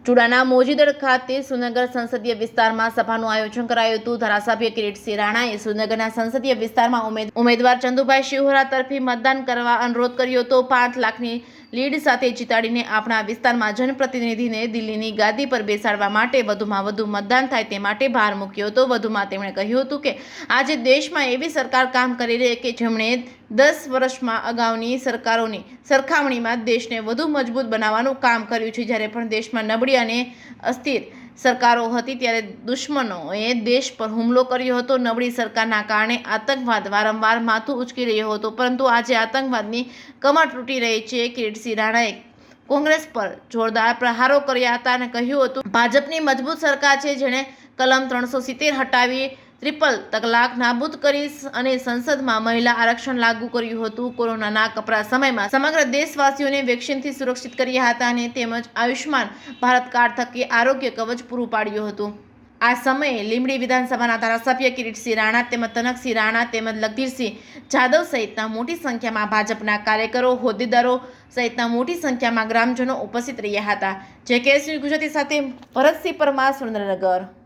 ચુડાના મોજીદર ખાતે સુરનગર સંસદીય વિસ્તારમાં સભાનું આયોજન કરાયું હતું। ધારાસભ્ય કિરીટસિંહ રાણાએ સુરનગરના સંસદીય વિસ્તારમાં ઉમેદવાર ચંદુભાઈ શિહોરા તરફી મતદાન કરવા અનુરોધ કર્યો હતો। 5 લાખની લીડ સાથે જીતાડીને આપણા વિસ્તારમાં જનપ્રતિનિધિને દિલ્હીની ગાદી પર બેસાડવા માટે વધુમાં વધુ મતદાન થાય તે માટે ભાર મૂક્યો હતો। વધુમાં તેમણે કહ્યું હતું કે આજે દેશમાં એવી સરકાર કામ કરી રહી છે કે જેમણે 10 વર્ષમાં અગાઉની સરકારોની સરખામણીમાં દેશને વધુ મજબૂત બનાવવાનું કામ કર્યું છે। જ્યારે પણ દેશમાં નબળી અને અસ્થિર સરકારો હતી ત્યારે દુશ્મનોએ દેશ પર હુમલો કર્યો હતો। નબળી સરકારના કારણે આતંકવાદ વારંવાર માથું ઉંચકી રહ્યો હતો, પરંતુ આજે આતંકવાદની કમર તૂટી રહી છે। કિરીટસિંહ રાણાએ કોંગ્રેસ પર જોરદાર પ્રહારો કર્યા હતા અને કહ્યું હતું, ભાજપની મજબૂત સરકાર છે જેણે કલમ 370 હટાવી, ટ્રિપલ તલાક નાબૂદ કરી અને સંસદમાં મહિલા આરક્ષણ લાગુ કર્યું હતું। કોરોનાના કપરા સમયમાં સમગ્ર દેશવાસીઓને વેક્સિનથી સુરક્ષિત કર્યા હતા અને તેમજ આયુષ્માન ભારત કાર્ડ થકી આરોગ્ય કવચ પૂરું પાડ્યું હતું। આ સમયે લીંબડી વિધાનસભાના ધારાસભ્ય કિરીટસિંહ રાણા તેમજ તનકસિંહ રાણા તેમજ લખધીરસિંહ જાદવ સહિતના મોટી સંખ્યામાં ભાજપના કાર્યકરો, હોદ્દેદારો સહિતના મોટી સંખ્યામાં ગ્રામજનો ઉપસ્થિત રહ્યા હતા। જે કે ગુજરાતી સાથે ભરતસિંહ પરમાર, સુરેન્દ્રનગર।